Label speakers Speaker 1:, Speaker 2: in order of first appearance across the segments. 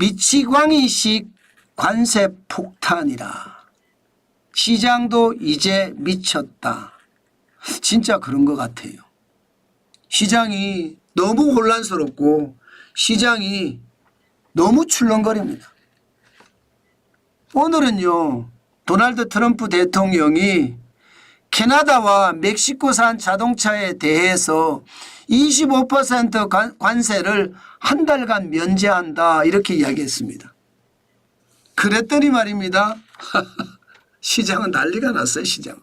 Speaker 1: 미치광이식 관세 폭탄이라. 시장도 이제 미쳤다. 진짜 그런 것 같아요. 시장이 너무 혼란스럽고 시장이 너무 출렁거립니다. 오늘은요, 도널드 트럼프 대통령이 캐나다와 멕시코산 자동차에 대해서 25% 관세를 한 달간 면제한다 이렇게 이야기했습니다. 그랬더니 말입니다. 시장은 난리가 났어요. 시장은.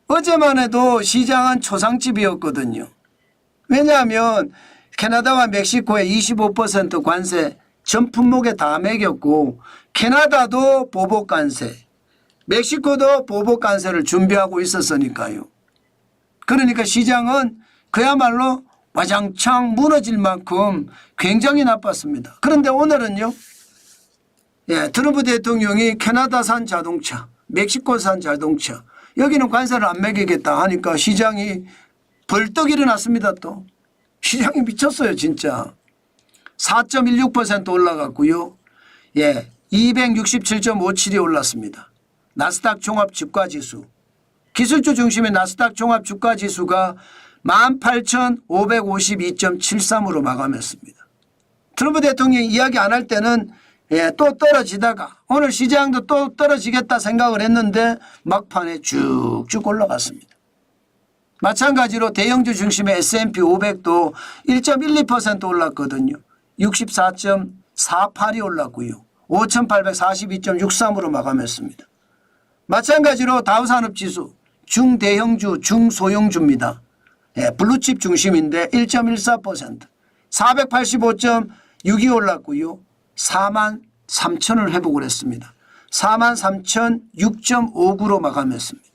Speaker 1: 어제만 해도 시장은 초상집이었거든요. 왜냐하면 캐나다와 멕시코에 25% 관세 전 품목에 다 매겼고 캐나다도 보복 관세, 멕시코도 보복 관세를 준비하고 있었으니까요. 그러니까 시장은 그야말로 와장창 무너질 만큼 굉장히 나빴습니다. 그런데 오늘은요. 트럼프 대통령이 캐나다산 자동차, 멕시코산 자동차 여기는 관세를 안 매기겠다 하니까 시장이 벌떡 일어났습니다. 또 시장이 미쳤어요. 진짜 4.16% 올라갔고요. 267.57이 올랐습니다. 나스닥 종합주가지수, 기술주 중심의 나스닥 종합주가지수가 18,552.73으로 마감했습니다. 트럼프 대통령이 이야기 안 할 때는 또 떨어지다가 오늘 시장도 또 떨어지겠다 생각을 했는데 막판에 쭉쭉 올라갔습니다. 마찬가지로 대형주 중심의 S&P 500도 1.12% 올랐거든요. 64.48이 올랐고요. 5,842.63으로 마감했습니다. 마찬가지로 다우산업지수 중대형주 중소형주입니다. 블루칩 중심인데 1.14% 485.6이 올랐고요. 43,000을 회복을 했습니다. 43,006.59로 마감했습니다.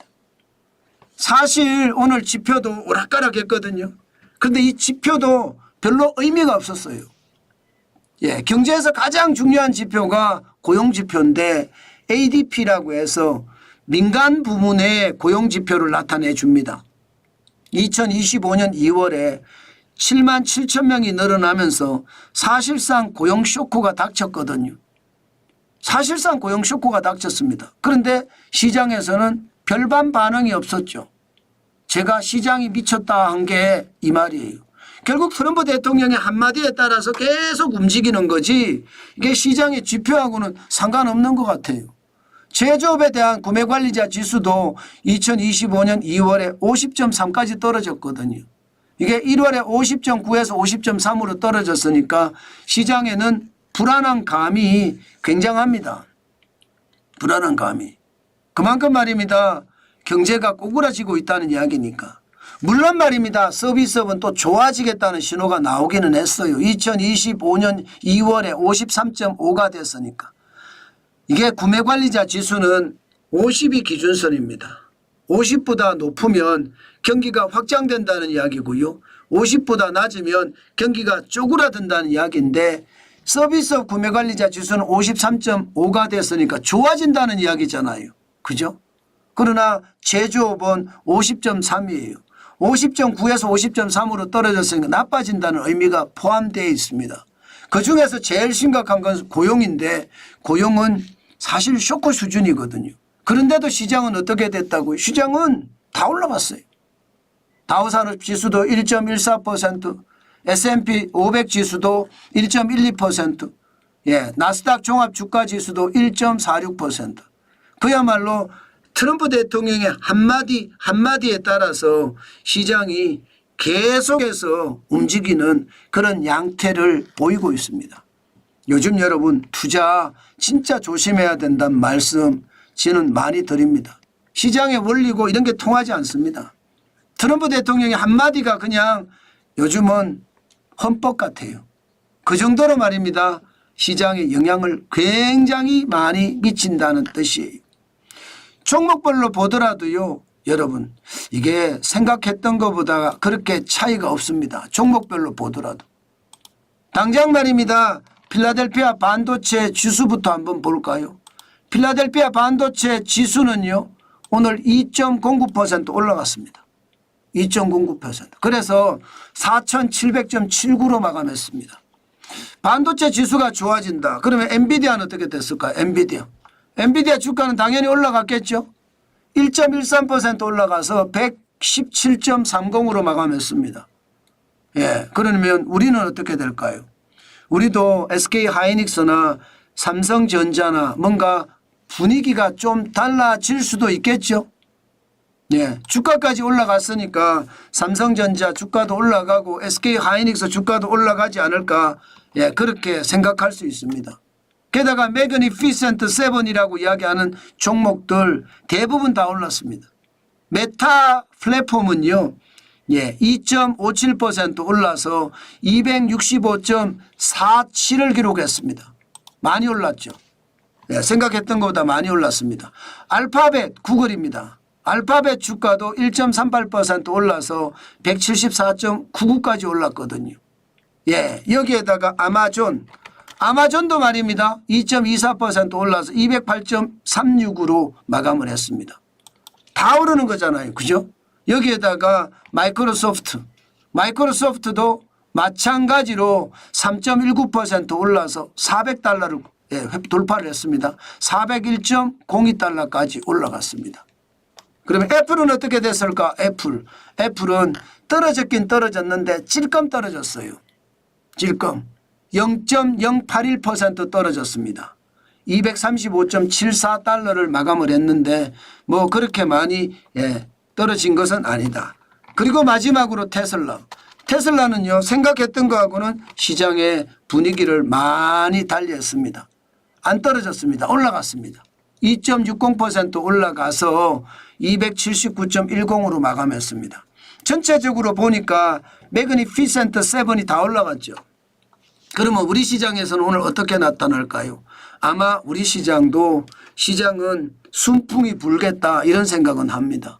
Speaker 1: 사실 오늘 지표도 오락가락 했거든요. 그런데 이 지표도 별로 의미가 없었어요. 경제에서 가장 중요한 지표가 고용지표인데 ADP라고 해서 민간 부문의 고용지표를 나타내 줍니다. 2025년 2월에 7만 7천 명이 늘어나면서 사실상 고용 쇼크가 닥쳤거든요. 사실상 고용 쇼크가 닥쳤습니다. 그런데 시장에서는 별반 반응이 없었죠. 제가 시장이 미쳤다 한 게 이 말이에요. 결국 트럼프 대통령의 한마디에 따라서 계속 움직이는 거지 이게 시장의 지표하고는 상관없는 것 같아요. 제조업에 대한 구매관리자 지수도 2025년 2월에 50.3까지 떨어졌거든요. 이게 1월에 50.9에서 50.3으로 떨어졌으니까 시장에는 불안한 감이 굉장합니다. 불안한 감이. 그만큼 말입니다. 경제가 꼬꾸라지고 있다는 이야기니까. 물론 말입니다. 서비스업은 또 좋아지겠다는 신호가 나오기는 했어요. 2025년 2월에 53.5가 됐으니까. 이게 구매관리자 지수는 50이 기준선입니다. 50보다 높으면 경기가 확장된다는 이야기고요. 50보다 낮으면 경기가 쪼그라든다는 이야기인데 서비스업 구매관리자 지수는 53.5가 됐으니까 좋아진다는 이야기잖아요. 그죠? 그러나 제조업은 50.3이에요. 50.9에서 50.3으로 떨어졌으니까 나빠진다는 의미가 포함되어 있습니다. 그중에서 제일 심각한 건 고용인데 고용은 사실 쇼크 수준이거든요. 그런데도 시장은 어떻게 됐다고요? 시장은 다 올라갔어요. 다우산업지수도 1.14%, S&P 500 지수도 1.12%, 나스닥 종합주가지수도 1.46%. 그야말로 트럼프 대통령의 한마디에 따라서 시장이 계속해서 움직이는 그런 양태를 보이고 있습니다. 요즘 여러분 투자 진짜 조심해야 된다는 말씀 저는 많이 드립니다. 시장의 원리고 이런 게 통하지 않습니다. 트럼프 대통령의 한마디가 그냥 요즘은 헌법 같아요. 그 정도로 말입니다. 시장에 영향을 굉장히 많이 미친다는 뜻이에요. 종목별로 보더라도요. 여러분 이게 생각했던 것보다 그렇게 차이가 없습니다. 종목별로 보더라도. 당장 말입니다. 필라델피아 반도체 지수부터 한번 볼까요? 필라델피아 반도체 지수는요. 오늘 2.09% 올라갔습니다. 2.09%. 그래서 4,700.79로 마감했습니다. 반도체 지수가 좋아진다. 그러면 엔비디아는 어떻게 됐을까요? 엔비디아 주가는 당연히 올라갔겠죠. 1.13% 올라가서 117.30으로 마감했습니다. 예, 그러면 우리는 어떻게 될까요? 우리도 SK 하이닉스나 삼성전자나 뭔가 분위기가 좀 달라질 수도 있겠죠. 예, 주가까지 올라갔으니까 삼성전자 주가도 올라가고 SK 하이닉스 주가도 올라가지 않을까, 예, 그렇게 생각할 수 있습니다. 게다가 매그니피센트 7이라고 이야기하는 종목들 대부분 다 올랐습니다. 메타 플랫폼은요, 예, 2.57% 올라서 265.47을 기록했습니다. 많이 올랐죠. 예, 생각했던 것보다 많이 올랐습니다. 알파벳 구글입니다. 알파벳 주가도 1.38% 올라서 174.99까지 올랐거든요. 예, 여기에다가 아마존도 말입니다. 2.24% 올라서 208.36으로 마감을 했습니다. 다 오르는 거잖아요. 그죠? 여기에다가 마이크로소프트도 마찬가지로 3.19% 올라서 400달러를 돌파를 했습니다. 401.02달러까지 올라갔습니다. 그러면 애플은 어떻게 됐을까? 애플은 떨어졌긴 떨어졌는데 찔끔 떨어졌어요. 찔끔 0.081% 떨어졌습니다. 235.74달러를 마감을 했는데 뭐 그렇게 많이 떨어진 것은 아니다. 그리고 마지막으로 테슬라는요, 생각했던 거하고는 시장의 분위기를 많이 달리했습니다. 안 떨어졌습니다. 올라갔습니다. 2.60% 올라가서 279.10으로 마감했습니다. 전체적으로 보니까 매그니피센트 7이 다 올라갔죠. 그러면 우리 시장에서는 오늘 어떻게 나타날까요? 아마 우리 시장은 순풍이 불겠다 이런 생각은 합니다.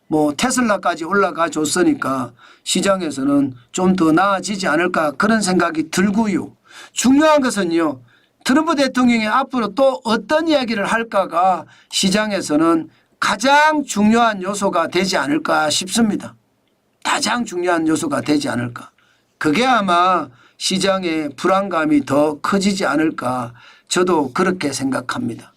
Speaker 1: 뭐 테슬라까지 올라가 줬으니까 시장에서는 좀 더 나아지지 않을까 그런 생각이 들고요. 중요한 것은요, 트럼프 대통령이 앞으로 또 어떤 이야기를 할까가 시장에서는 가장 중요한 요소가 되지 않을까 싶습니다. 가장 중요한 요소가 되지 않을까. 그게 아마 시장의 불안감이 더 커지지 않을까, 저도 그렇게 생각합니다.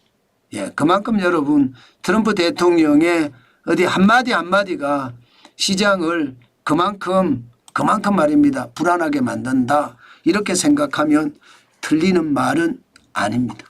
Speaker 1: 예, 그만큼 여러분, 트럼프 대통령의 어디 한마디가 시장을 그만큼 말입니다. 불안하게 만든다. 이렇게 생각하면 틀리는 말은 아닙니다.